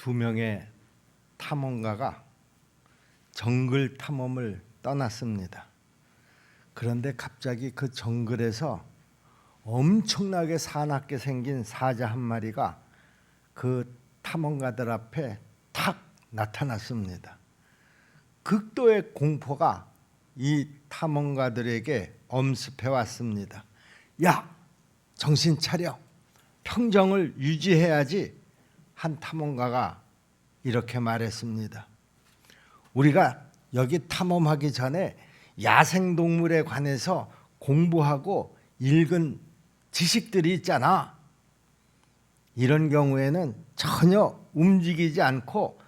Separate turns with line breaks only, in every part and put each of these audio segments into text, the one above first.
두 명의 탐험가가 정글 탐험을 떠났습니다. 그런데 갑자기 그 정글에서 엄청나게 사납게 생긴 사자 한 마리가 그 탐험가들 앞에 탁 나타났습니다. 극도의 공포가 이 탐험가들에게 엄습해 왔습니다. 야, 정신 차려. 평정을 유지해야지. 한 탐험가가 이렇게 말했습니다. 우리가 여기 탐험하기 전에 야생동물에 관해서 공부하고 읽은 지식들이 있잖아. 이런 경우에는 전혀 움직이지 않고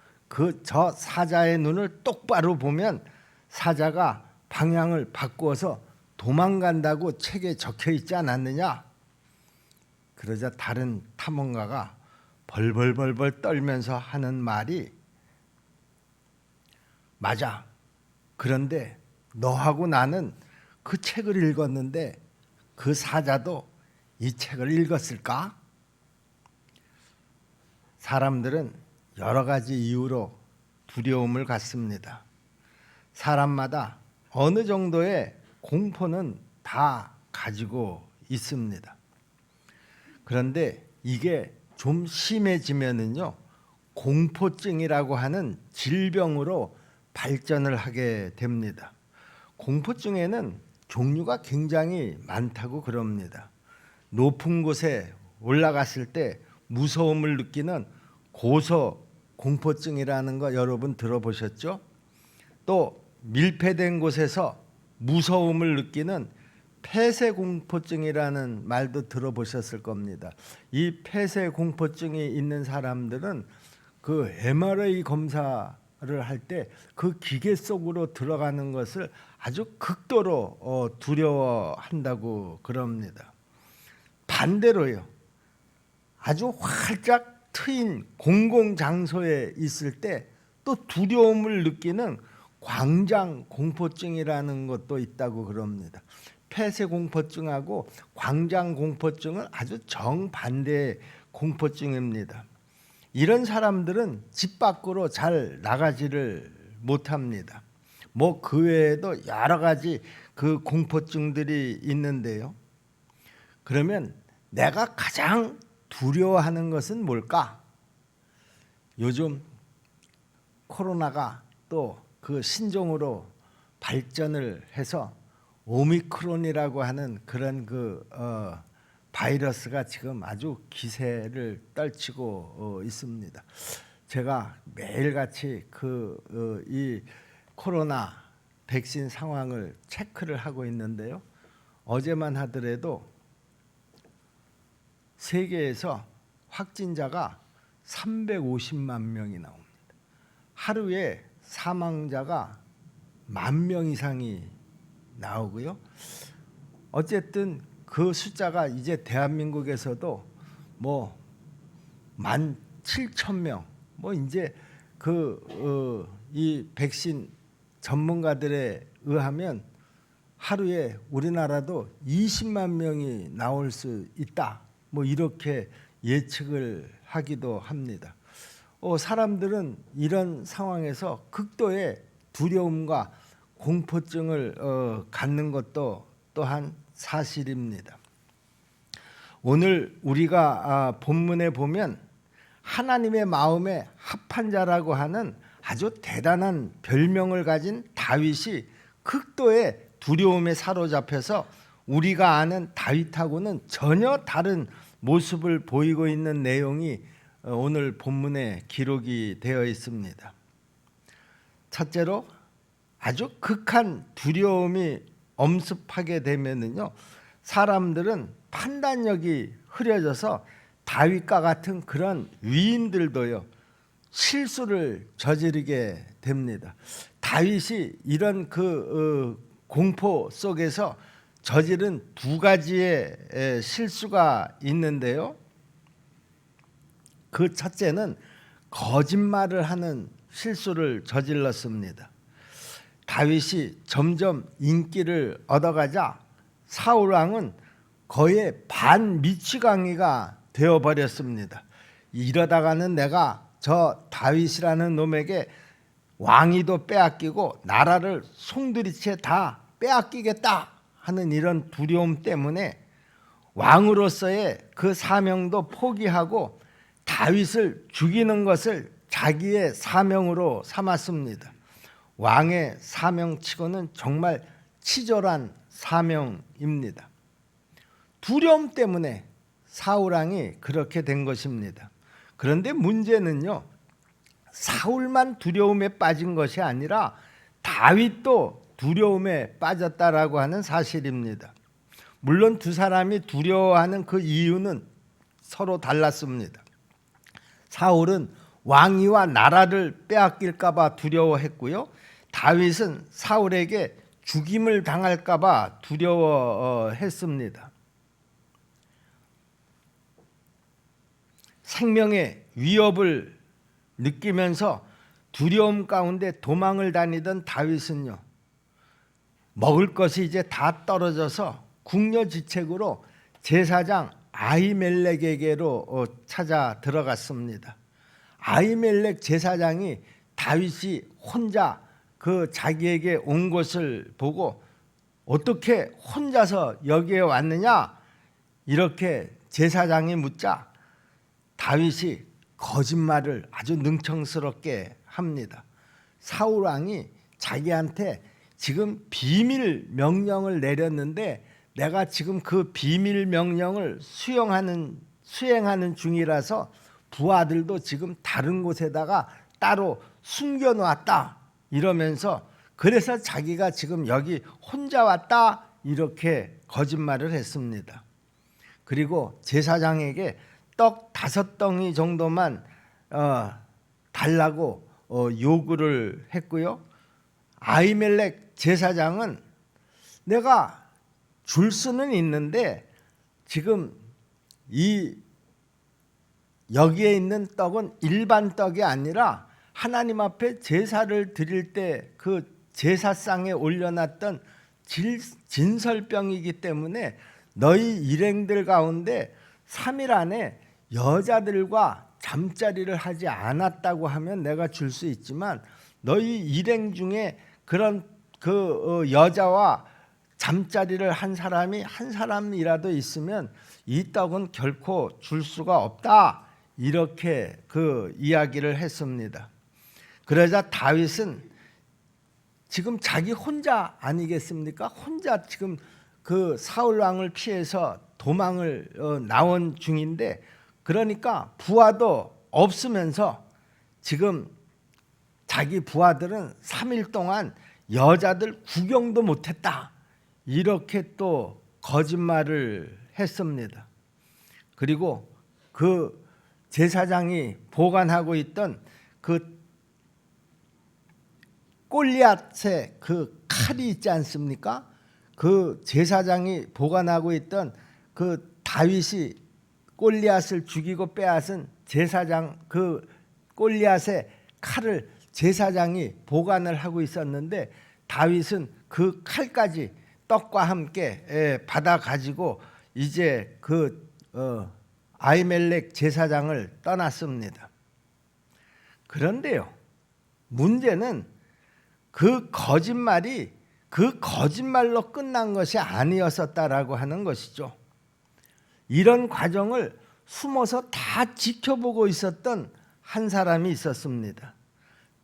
저 사자의 눈을 똑바로 보면 사자가 방향을 바꾸어서 도망간다고 책에 적혀 있지 않았느냐? 그러자 다른 탐험가가 벌벌벌벌 떨면서 하는 말이 맞아. 그런데 너하고 나는 그 책을 읽었는데 그 사자도 이 책을 읽었을까? 사람들은 여러 가지 이유로 두려움을 갖습니다. 사람마다 어느 정도의 공포는 다 가지고 있습니다. 그런데 이게 좀 심해지면은요, 공포증이라고 하는 질병으로 발전을 하게 됩니다. 공포증에는 종류가 굉장히 많다고 그럽니다. 높은 곳에 올라갔을 때 무서움을 느끼는 고소 공포증이라는 거 여러분 들어보셨죠? 또 밀폐된 곳에서 무서움을 느끼는 폐쇄공포증이라는 말도 들어보셨을 겁니다. 이 폐쇄공포증이 있는 사람들은 그 MRI 검사를 할 때 그 기계 속으로 들어가는 것을 아주 극도로 두려워한다고 그럽니다. 반대로요, 아주 활짝 트인 공공장소에 있을 때 또 두려움을 느끼는 광장공포증이라는 것도 있다고 그럽니다. 폐쇄공포증하고 광장공포증은 아주 정반대의 공포증입니다. 이런 사람들은 집 밖으로 잘 나가지를 못합니다. 뭐 그 외에도 여러 가지 그 공포증들이 있는데요. 그러면 내가 가장 두려워하는 것은 뭘까? 요즘 코로나가 또 그 신종으로 발전을 해서 오미크론이라고 하는 그런 바이러스가 지금 아주 기세를 떨치고 있습니다. 제가 매일같이 이 코로나 백신 상황을 체크를 하고 있는데요. 어제만 하더라도 세계에서 확진자가 350만 명이 나옵니다. 하루에 사망자가 10,000명 이상이 나오고요. 어쨌든 그 숫자가 이제 대한민국에서도 뭐 17,000명, 뭐 이제 이 백신 전문가들에 의하면 하루에 우리나라도 20만 명이 나올 수 있다. 뭐 이렇게 예측을 하기도 합니다. 사람들은 이런 상황에서 극도의 두려움과 공포증을 갖는 것도 또한 사실입니다. 오늘 우리가 본문에 보면 하나님의 마음에 합한 자라고 하는 아주 대단한 별명을 가진 다윗이 극도의 두려움에 사로잡혀서 우리가 아는 다윗하고는 전혀 다른 모습을 보이고 있는 내용이 오늘 본문에 기록이 되어 있습니다. 첫째로 아주 극한 두려움이 엄습하게 되면은요, 사람들은 판단력이 흐려져서 다윗과 같은 그런 위인들도요, 실수를 저지르게 됩니다. 다윗이 이런 공포 속에서 저지른 두 가지의 실수가 있는데요. 그 첫째는 거짓말을 하는 실수를 저질렀습니다. 다윗이 점점 인기를 얻어가자 사울 왕은 거의 반미치광이가 되어버렸습니다. 이러다가는 내가 저 다윗이라는 놈에게 왕위도 빼앗기고 나라를 송두리째 다 빼앗기겠다 하는 이런 두려움 때문에 왕으로서의 그 사명도 포기하고 다윗을 죽이는 것을 자기의 사명으로 삼았습니다. 왕의 사명치고는 정말 치졸한 사명입니다. 두려움 때문에 사울왕이 그렇게 된 것입니다. 그런데 문제는요, 사울만 두려움에 빠진 것이 아니라 다윗도 두려움에 빠졌다라고 하는 사실입니다. 물론 두 사람이 두려워하는 그 이유는 서로 달랐습니다. 사울은 왕위와 나라를 빼앗길까 봐 두려워했고요. 다윗은 사울에게 죽임을 당할까 봐 두려워했습니다. 생명의 위협을 느끼면서 두려움 가운데 도망을 다니던 다윗은요, 먹을 것이 이제 다 떨어져서 궁녀지책으로 제사장 아히멜렉에게로 찾아 들어갔습니다. 아히멜렉 제사장이 다윗이 혼자 그 자기에게 온 것을 보고 어떻게 혼자서 여기에 왔느냐 이렇게 제사장이 묻자 다윗이 거짓말을 아주 능청스럽게 합니다. 사울 왕이 자기한테 지금 비밀 명령을 내렸는데 내가 지금 그 비밀 명령을 수행하는 중이라서 부하들도 지금 다른 곳에다가 따로 숨겨놓았다 이러면서 그래서 자기가 지금 여기 혼자 왔다 이렇게 거짓말을 했습니다. 그리고 제사장에게 떡 5덩이 정도만 달라고 요구를 했고요. 아히멜렉 제사장은 내가 줄 수는 있는데 지금 여기에 있는 떡은 일반 떡이 아니라 하나님 앞에 제사를 드릴 때 그 제사상에 올려놨던 진설병이기 때문에 너희 일행들 가운데 3일 안에 여자들과 잠자리를 하지 않았다고 하면 내가 줄 수 있지만 너희 일행 중에 그런 그 여자와 잠자리를 한 사람이 한 사람이라도 있으면 이 떡은 결코 줄 수가 없다 이렇게 그 이야기를 했습니다. 그러자 다윗은 지금 자기 혼자 아니겠습니까? 혼자 지금 그 사울 왕을 피해서 도망을 나온 중인데 그러니까 부하도 없으면서 지금 자기 부하들은 3일 동안 여자들 구경도 못했다 이렇게 또 거짓말을 했습니다. 그리고 그 제사장이 보관하고 있던 그 골리앗의 그 칼이 있지 않습니까? 그 제사장이 보관하고 있던 그 다윗이 골리앗을 죽이고 빼앗은 제사장 그 골리앗의 칼을 제사장이 보관을 하고 있었는데 다윗은 그 칼까지 떡과 함께 받아 가지고 이제 그 아히멜렉 제사장을 떠났습니다. 그런데요, 문제는 그 거짓말이 그 거짓말로 끝난 것이 아니었었다라고 하는 것이죠. 이런 과정을 숨어서 다 지켜보고 있었던 한 사람이 있었습니다.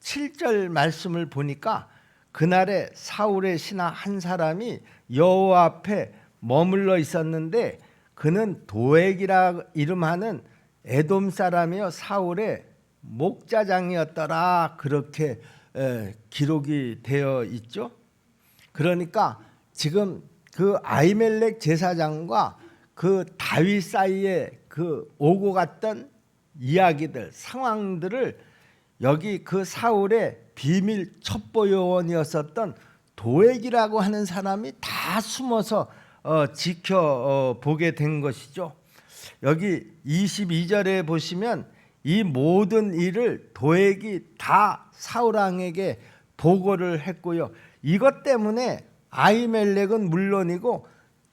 7절 말씀을 보니까 그날에 사울의 신하 한 사람이 여호와 앞에 머물러 있었는데 그는 도액이라 이름하는 에돔 사람이요 사울의 목자장이었더라 그렇게 기록이 되어 있죠. 그러니까 지금 그 아히멜렉 제사장과 그 다윗 사이에 그 오고 갔던 이야기들 상황들을 여기 그 사울의 비밀 첩보 요원이었었던 도액이라고 하는 사람이 다 숨어서 지켜보게 된 것이죠. 여기 22절에 보시면 이 모든 일을 도액이 다 사울왕에게 보고를 했고요. 이것 때문에 아히멜렉은 물론이고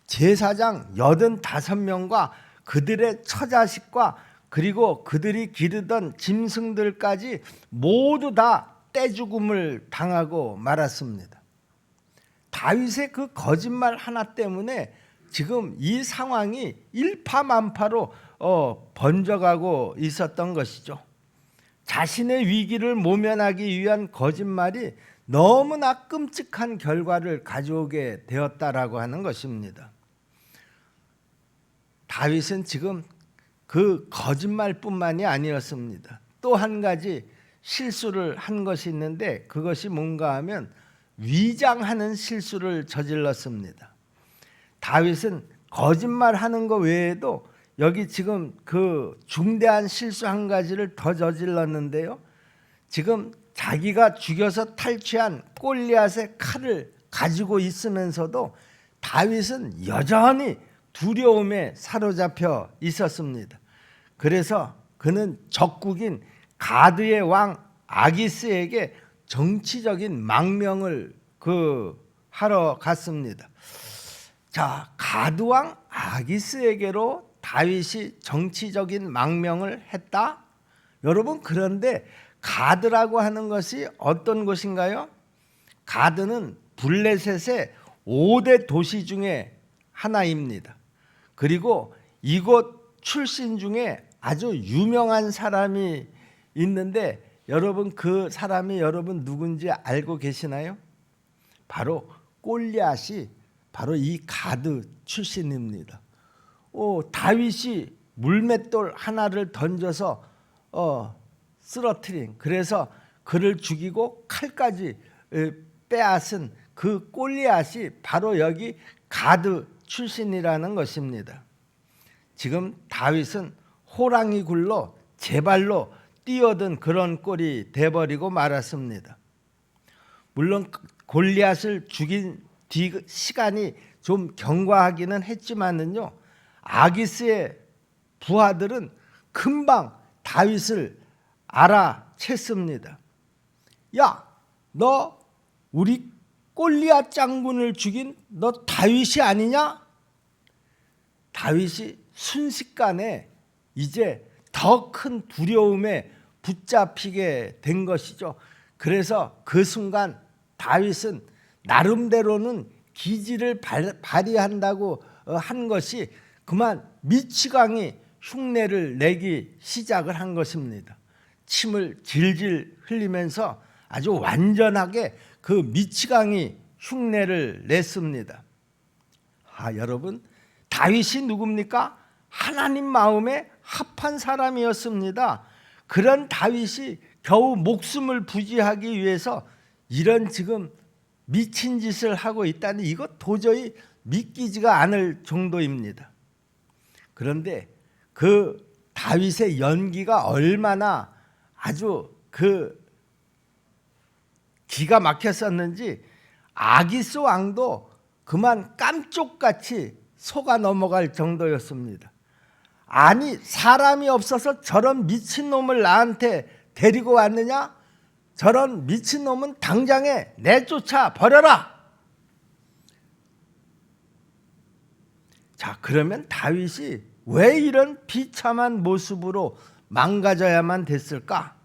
제사장 85명과 그들의 처자식과 그리고 그들이 기르던 짐승들까지 모두 다 떼죽음을 당하고 말았습니다. 다윗의 그 거짓말 하나 때문에 지금 이 상황이 일파만파로 번져가고 있었던 것이죠. 자신의 위기를 모면하기 위한 거짓말이 너무나 끔찍한 결과를 가져오게 되었다라고 하는 것입니다. 다윗은 지금 그 거짓말뿐만이 아니었습니다. 또 한 가지 실수를 한 것이 있는데 그것이 뭔가 하면 위장하는 실수를 저질렀습니다. 다윗은 거짓말하는 것 외에도 여기 지금 그 중대한 실수 한 가지를 더 저질렀는데요. 지금 자기가 죽여서 탈취한 골리앗의 칼을 가지고 있으면서도 다윗은 여전히 두려움에 사로잡혀 있었습니다. 그래서 그는 적국인 가드의 왕 아기스에게 정치적인 망명을 하러 갔습니다. 자, 가드 왕 아기스에게로 다윗이 정치적인 망명을 했다? 여러분, 그런데 가드라고 하는 것이 어떤 곳인가요? 가드는 블레셋의 5대 도시 중에 하나입니다. 그리고 이곳 출신 중에 아주 유명한 사람이 있는데 여러분, 그 사람이 여러분 누군지 알고 계시나요? 바로 골리앗이 바로 이 가드 출신입니다. 다윗이 물맷돌 하나를 던져서 쓰러뜨린, 그래서 그를 죽이고 칼까지 빼앗은 그 골리앗이 바로 여기 가드 출신이라는 것입니다. 지금 다윗은 호랑이 굴로 제 발로 뛰어든 그런 꼴이 돼버리고 말았습니다. 물론 골리앗을 죽인 뒤 시간이 좀 경과하기는 했지만은요, 아기스의 부하들은 금방 다윗을 알아챘습니다. 야, 너 우리 골리앗 장군을 죽인 너 다윗이 아니냐? 다윗이 순식간에 이제 더 큰 두려움에 붙잡히게 된 것이죠. 그래서 그 순간 다윗은 나름대로는 기지를 발휘한다고 한 것이 그만 미치광이 흉내를 내기 시작을 한 것입니다. 침을 질질 흘리면서 아주 완전하게 그 미치광이 흉내를 냈습니다. 여러분, 다윗이 누굽니까? 하나님 마음에 합한 사람이었습니다. 그런 다윗이 겨우 목숨을 부지하기 위해서 이런 지금 미친 짓을 하고 있다니 이거 도저히 믿기지가 않을 정도입니다. 그런데 그 다윗의 연기가 얼마나 아주 기가 막혔었는지 아기스 왕도 그만 깜쪽같이 속아 넘어갈 정도였습니다. 아니, 사람이 없어서 저런 미친놈을 나한테 데리고 왔느냐? 저런 미친놈은 당장에 내쫓아 버려라. 자, 그러면 다윗이 왜 이런 비참한 모습으로 망가져야만 됐을까?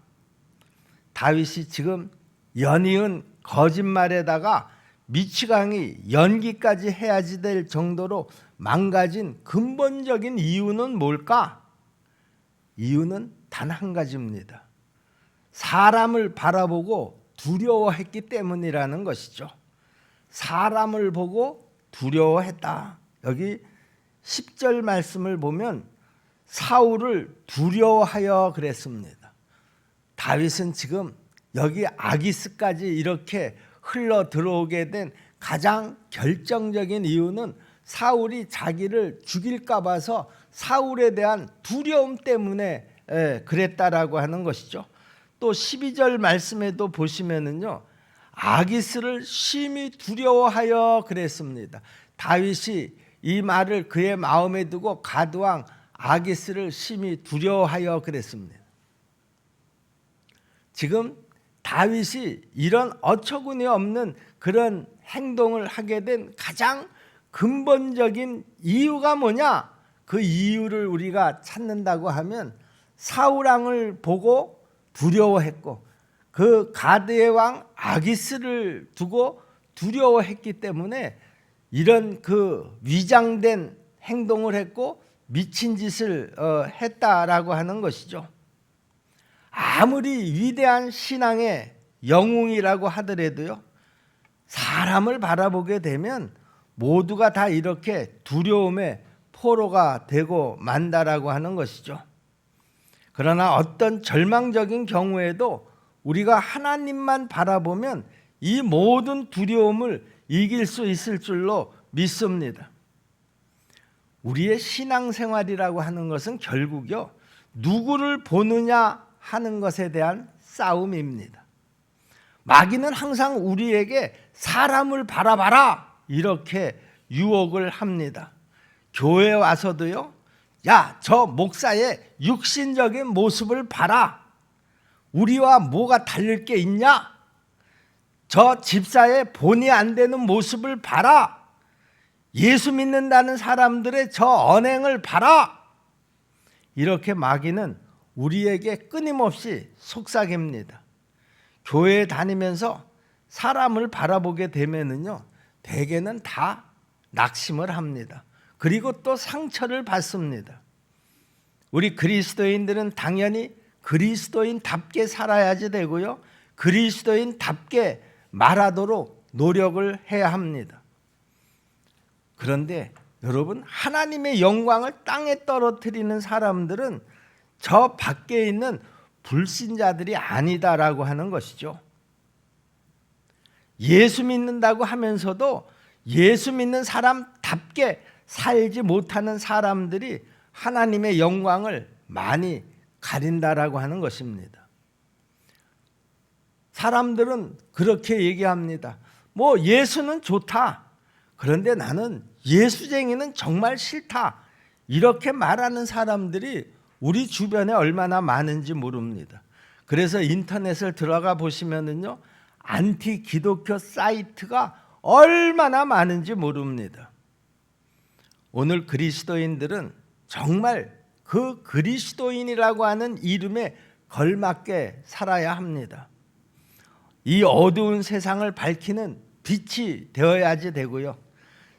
다윗이 지금 연이은 거짓말에다가 미치광이 연기까지 해야지 될 정도로 망가진 근본적인 이유는 뭘까? 이유는 단 한 가지입니다. 사람을 바라보고 두려워했기 때문이라는 것이죠. 사람을 보고 두려워했다. 여기 10절 말씀을 보면 사울을 두려워하여 그랬습니다. 다윗은 지금 여기 아기스까지 이렇게 흘러 들어오게 된 가장 결정적인 이유는 사울이 자기를 죽일까 봐서 사울에 대한 두려움 때문에 그랬다라고 하는 것이죠. 또 12절 말씀에도 보시면은요, 아기스를 심히 두려워하여 그랬습니다. 다윗이 이 말을 그의 마음에 두고 가드왕 아기스를 심히 두려워하여 그랬습니다. 지금 다윗이 이런 어처구니 없는 그런 행동을 하게 된 가장 근본적인 이유가 뭐냐? 그 이유를 우리가 찾는다고 하면 사울 왕을 보고 두려워했고 그 가드의 왕 아기스를 두고 두려워했기 때문에 이런 그 위장된 행동을 했고 미친 짓을 했다라고 하는 것이죠. 아무리 위대한 신앙의 영웅이라고 하더라도요, 사람을 바라보게 되면 모두가 다 이렇게 두려움의 포로가 되고 만다라고 하는 것이죠. 그러나 어떤 절망적인 경우에도 우리가 하나님만 바라보면 이 모든 두려움을 이길 수 있을 줄로 믿습니다. 우리의 신앙생활이라고 하는 것은 결국요, 누구를 보느냐 하는 것에 대한 싸움입니다. 마귀는 항상 우리에게 사람을 바라봐라 이렇게 유혹을 합니다. 교회에 와서도요, 야, 저 목사의 육신적인 모습을 봐라. 우리와 뭐가 다를 게 있냐? 저 집사의 본이 안 되는 모습을 봐라. 예수 믿는다는 사람들의 저 언행을 봐라. 이렇게 마귀는 우리에게 끊임없이 속삭입니다. 교회에 다니면서 사람을 바라보게 되면은요, 대개는 다 낙심을 합니다. 그리고 또 상처를 받습니다. 우리 그리스도인들은 당연히 그리스도인답게 살아야지 되고요, 그리스도인답게 말하도록 노력을 해야 합니다. 그런데 여러분, 하나님의 영광을 땅에 떨어뜨리는 사람들은 저 밖에 있는 불신자들이 아니다라고 하는 것이죠. 예수 믿는다고 하면서도 예수 믿는 사람답게 살지 못하는 사람들이 하나님의 영광을 많이 가린다라고 하는 것입니다. 사람들은 그렇게 얘기합니다. 뭐 예수는 좋다. 그런데 나는 예수쟁이는 정말 싫다. 이렇게 말하는 사람들이 우리 주변에 얼마나 많은지 모릅니다. 그래서 인터넷을 들어가 보시면은요, 안티 기독교 사이트가 얼마나 많은지 모릅니다. 오늘 그리스도인들은 정말 그 그리스도인이라고 하는 이름에 걸맞게 살아야 합니다. 이 어두운 세상을 밝히는 빛이 되어야지 되고요,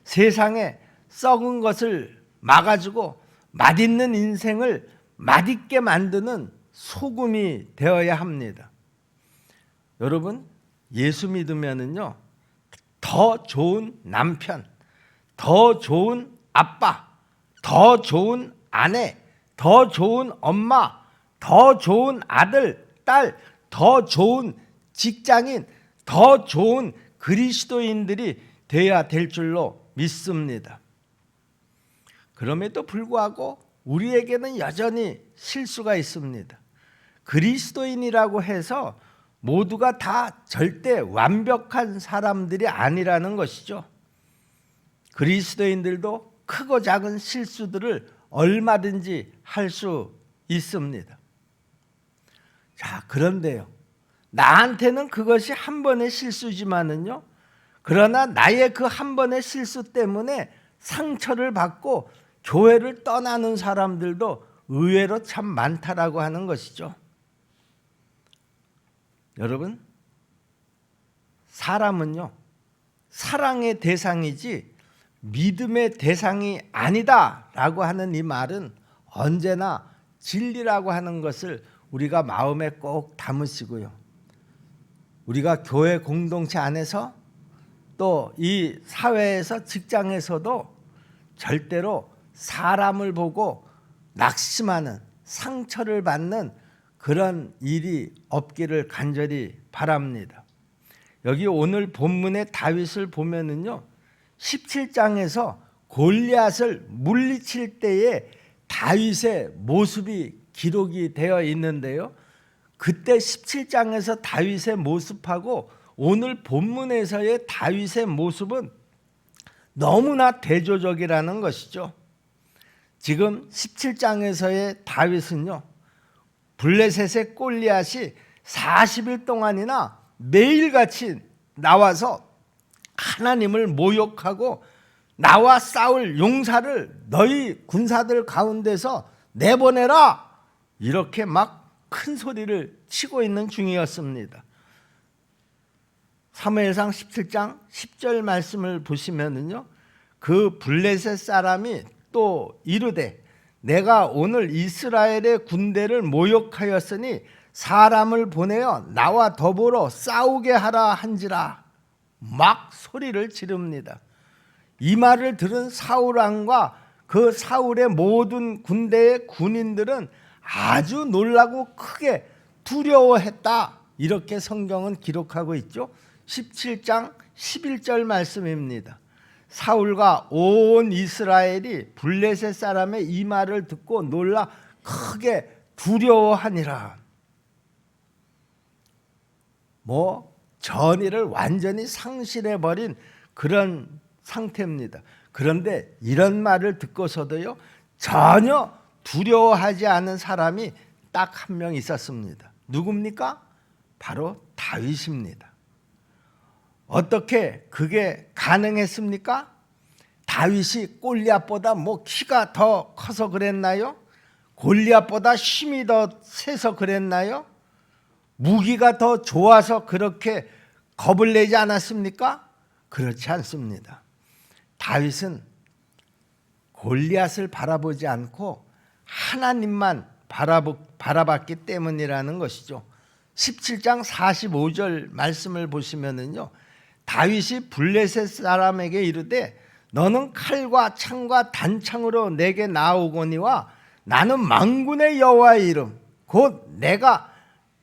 세상에 썩은 것을 막아주고 맛있는 인생을 맛있게 만드는 소금이 되어야 합니다. 여러분, 예수 믿으면은요, 더 좋은 남편, 더 좋은 아빠, 더 좋은 아내, 더 좋은 엄마, 더 좋은 아들, 딸, 더 좋은 직장인, 더 좋은 그리스도인들이 되어야 될 줄로 믿습니다. 그럼에도 불구하고 우리에게는 여전히 실수가 있습니다. 그리스도인이라고 해서 모두가 다 절대 완벽한 사람들이 아니라는 것이죠. 그리스도인들도 크고 작은 실수들을 얼마든지 할 수 있습니다. 자, 그런데요, 나한테는 그것이 한 번의 실수지만은요, 그러나 나의 그 한 번의 실수 때문에 상처를 받고 교회를 떠나는 사람들도 의외로 참 많다라고 하는 것이죠. 여러분, 사람은요, 사랑의 대상이지 믿음의 대상이 아니다라고 하는 이 말은 언제나 진리라고 하는 것을 우리가 마음에 꼭 담으시고요, 우리가 교회 공동체 안에서 또 이 사회에서, 직장에서도 절대로 사람을 보고 낙심하는, 상처를 받는 그런 일이 없기를 간절히 바랍니다. 여기 오늘 본문의 다윗을 보면은요, 17장에서 골리앗을 물리칠 때에 다윗의 모습이 기록이 되어 있는데요, 그때 17장에서 다윗의 모습하고 오늘 본문에서의 다윗의 모습은 너무나 대조적이라는 것이죠. 지금 17장에서의 다윗은요, 블레셋의 골리앗이 40일 동안이나 매일같이 나와서 하나님을 모욕하고 나와 싸울 용사를 너희 군사들 가운데서 내보내라, 이렇게 막 큰 소리를 치고 있는 중이었습니다. 사무엘상 17장 10절 말씀을 보시면은요, 그 블레셋 사람이 또 이르되 내가 오늘 이스라엘의 군대를 모욕하였으니 사람을 보내어 나와 더불어 싸우게 하라 한지라. 막 소리를 지릅니다. 이 말을 들은 사울 왕과 그 사울의 모든 군대의 군인들은 아주 놀라고 크게 두려워했다. 이렇게 성경은 기록하고 있죠. 17장 11절 말씀입니다. 사울과 온 이스라엘이 블레셋 사람의 이 말을 듣고 놀라 크게 두려워하니라. 전의를 완전히 상실해버린 그런 상태입니다. 그런데 이런 말을 듣고서도요, 전혀 두려워하지 않은 사람이 딱 한 명 있었습니다. 누굽니까? 바로 다윗입니다. 어떻게 그게 가능했습니까? 다윗이 골리앗보다 키가 더 커서 그랬나요? 골리앗보다 힘이 더 세서 그랬나요? 무기가 더 좋아서 그렇게 겁을 내지 않았습니까? 그렇지 않습니다. 다윗은 골리앗을 바라보지 않고 하나님만 바라봤기 때문이라는 것이죠. 17장 45절 말씀을 보시면은요, 다윗이 블레셋 사람에게 이르되 너는 칼과 창과 단창으로 내게 나오거니와 나는 만군의 여호와의 이름 곧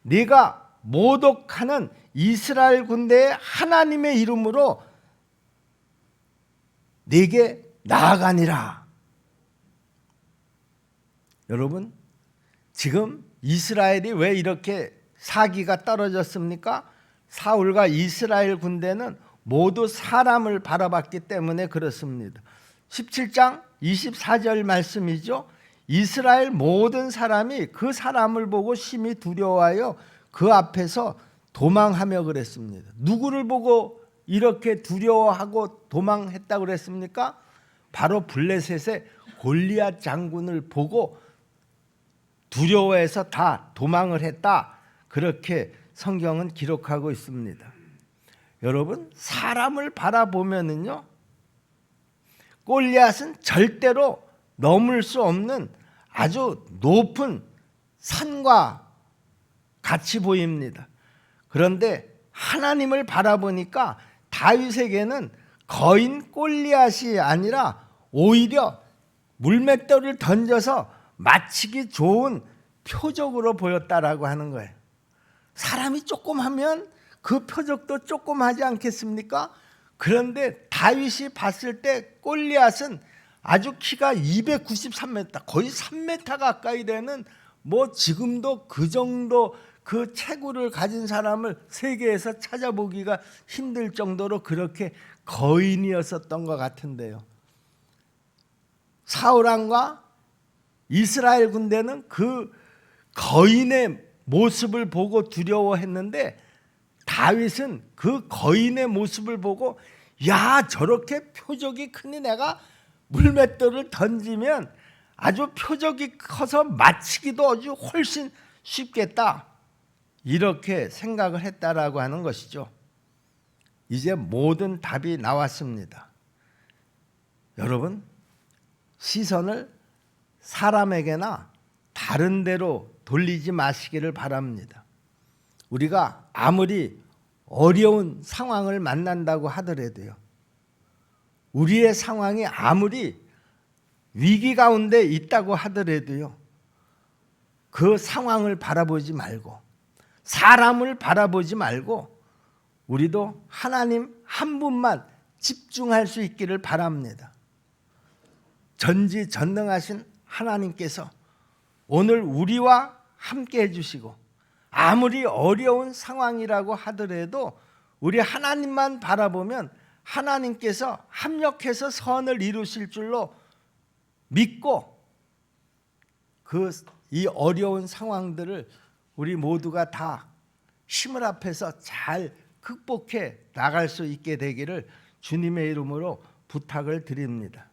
네가 모독하는 이스라엘 군대의 하나님의 이름으로 네게 나아가니라. 여러분, 지금 이스라엘이 왜 이렇게 사기가 떨어졌습니까? 사울과 이스라엘 군대는 모두 사람을 바라봤기 때문에 그렇습니다. 17장 24절 말씀이죠. 이스라엘 모든 사람이 그 사람을 보고 심히 두려워하여 그 앞에서 도망하며 그랬습니다. 누구를 보고 이렇게 두려워하고 도망했다고 그랬습니까? 바로 블레셋의 골리앗 장군을 보고 두려워해서 다 도망을 했다. 그렇게 성경은 기록하고 있습니다. 여러분, 사람을 바라보면은요, 골리앗은 절대로 넘을 수 없는 아주 높은 산과 같이 보입니다. 그런데 하나님을 바라보니까 다윗에게는 거인 골리앗이 아니라 오히려 물맷돌을 던져서 맞히기 좋은 표적으로 보였다라고 하는 거예요. 사람이 조금 하면 그 표적도 조금 하지 않겠습니까? 그런데 다윗이 봤을 때 골리앗은 아주 키가 293m, 거의 3m 가까이 되는 지금도 그 정도 그 체구를 가진 사람을 세계에서 찾아보기가 힘들 정도로 그렇게 거인이었었던 것 같은데요. 사울 왕과 이스라엘 군대는 그 거인의 모습을 보고 두려워했는데 다윗은 그 거인의 모습을 보고 야, 저렇게 표적이 크니 내가 물맷돌을 던지면 아주 표적이 커서 맞히기도 아주 훨씬 쉽겠다, 이렇게 생각을 했다라고 하는 것이죠. 이제 모든 답이 나왔습니다. 여러분, 시선을 사람에게나 다른 데로 돌리지 마시기를 바랍니다. 우리가 아무리 어려운 상황을 만난다고 하더라도요, 우리의 상황이 아무리 위기 가운데 있다고 하더라도요, 그 상황을 바라보지 말고 사람을 바라보지 말고 우리도 하나님 한 분만 집중할 수 있기를 바랍니다. 전지전능하신 하나님께서 오늘 우리와 함께 해주시고 아무리 어려운 상황이라고 하더라도 우리 하나님만 바라보면 하나님께서 합력해서 선을 이루실 줄로 믿고 이 어려운 상황들을 우리 모두가 다 힘을 합해서 잘 극복해 나갈 수 있게 되기를 주님의 이름으로 부탁을 드립니다.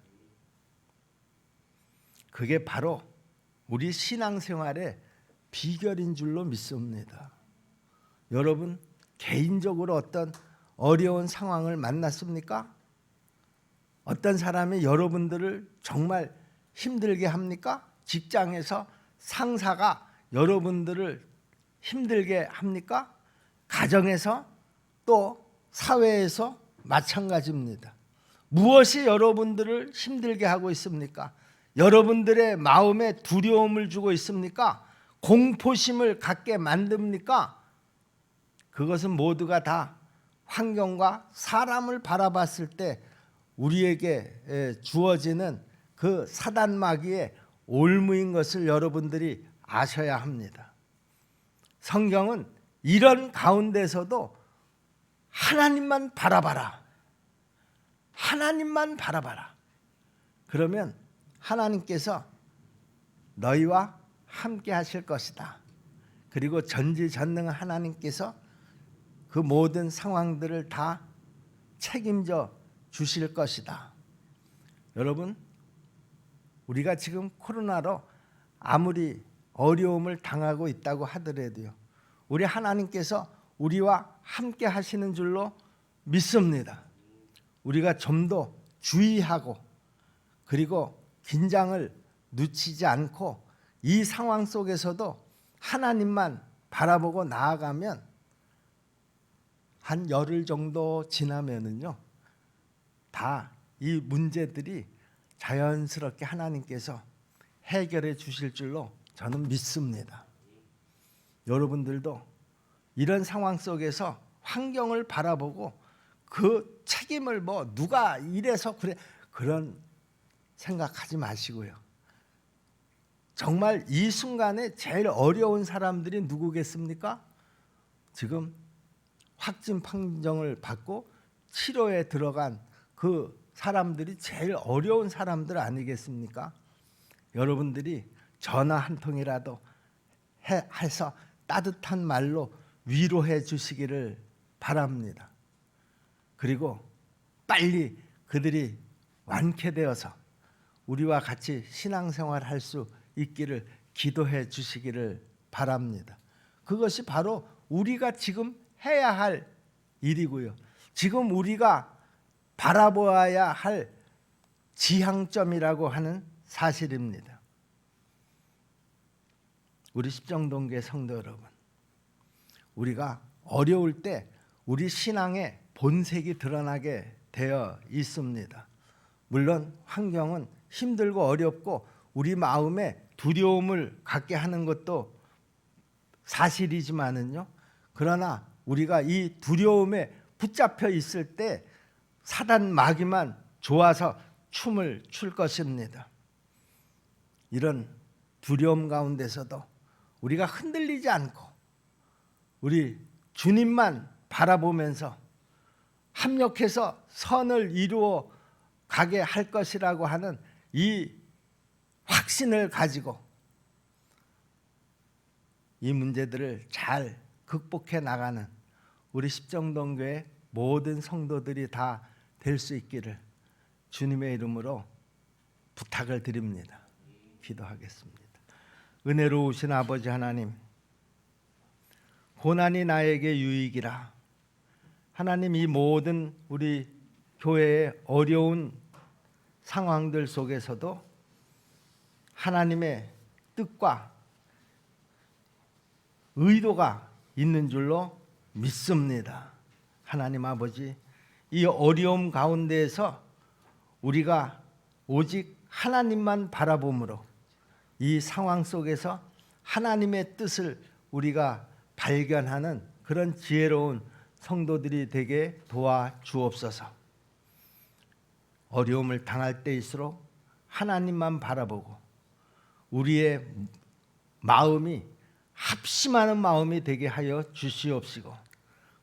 그게 바로 우리 신앙생활의 비결인 줄로 믿습니다. 여러분 개인적으로 어떤 어려운 상황을 만났습니까? 어떤 사람이 여러분들을 정말 힘들게 합니까? 직장에서 상사가 여러분들을 힘들게 합니까? 가정에서 또 사회에서 마찬가지입니다. 무엇이 여러분들을 힘들게 하고 있습니까? 여러분들의 마음에 두려움을 주고 있습니까? 공포심을 갖게 만듭니까? 그것은 모두가 다 환경과 사람을 바라봤을 때 우리에게 주어지는 그 사단마귀의 올무인 것을 여러분들이 아셔야 합니다. 성경은 이런 가운데서도 하나님만 바라봐라. 하나님만 바라봐라. 그러면 하나님께서 너희와 함께 하실 것이다. 그리고 전지전능한 하나님께서 그 모든 상황들을 다 책임져 주실 것이다. 여러분, 우리가 지금 코로나로 아무리 어려움을 당하고 있다고 하더라도요, 우리 하나님께서 우리와 함께 하시는 줄로 믿습니다. 우리가 좀 더 주의하고 그리고 긴장을 늦추지 않고 이 상황 속에서도 하나님만 바라보고 나아가면 한 열흘 정도 지나면은요, 다 이 문제들이 자연스럽게 하나님께서 해결해 주실 줄로 저는 믿습니다. 여러분들도 이런 상황 속에서 환경을 바라보고 그 책임을 뭐 누가 이래서 그래 그런 생각하지 마시고요. 정말 이 순간에 제일 어려운 사람들이 누구겠습니까? 지금 확진 판정을 받고 치료에 들어간 그 사람들이 제일 어려운 사람들 아니겠습니까? 여러분들이 전화 한 통이라도 해서 따뜻한 말로 위로해 주시기를 바랍니다. 그리고 빨리 그들이 완쾌되어서 우리와 같이 신앙생활 할 수 있기를 기도해 주시기를 바랍니다. 그것이 바로 우리가 지금 해야 할 일이고요. 지금 우리가 바라보아야 할 지향점이라고 하는 사실입니다. 우리 십정동교회 성도 여러분, 우리가 어려울 때 우리 신앙의 본색이 드러나게 되어 있습니다. 물론 환경은 힘들고 어렵고 우리 마음에 두려움을 갖게 하는 것도 사실이지만은요, 그러나 우리가 이 두려움에 붙잡혀 있을 때 사단 마귀만 좋아서 춤을 출 것입니다. 이런 두려움 가운데서도 우리가 흔들리지 않고 우리 주님만 바라보면서 합력해서 선을 이루어 가게 할 것이라고 하는 이 확신을 가지고 이 문제들을 잘 극복해 나가는 우리 십정동교회 모든 성도들이 다 될 수 있기를 주님의 이름으로 부탁을 드립니다. 기도하겠습니다. 은혜로우신 아버지 하나님, 고난이 나에게 유익이라. 하나님, 이 모든 우리 교회의 어려운 상황들 속에서도 하나님의 뜻과 의도가 있는 줄로 믿습니다. 하나님 아버지, 이 어려움 가운데에서 우리가 오직 하나님만 바라봄으로 이 상황 속에서 하나님의 뜻을 우리가 발견하는 그런 지혜로운 성도들이 되게 도와주옵소서. 어려움을 당할 때일수록 하나님만 바라보고 우리의 마음이 합심하는 마음이 되게 하여 주시옵시고,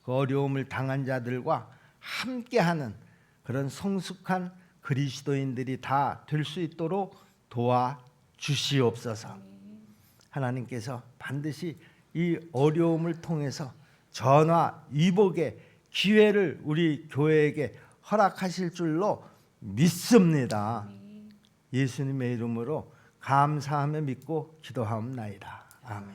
그 어려움을 당한 자들과 함께하는 그런 성숙한 그리스도인들이 다 될 수 있도록 도와주시옵소서. 하나님께서 반드시 이 어려움을 통해서 전화 위복의 기회를 우리 교회에게 허락하실 줄로 믿습니다. 예수님의 이름으로 감사하며 믿고 기도하옵나이다. 아멘.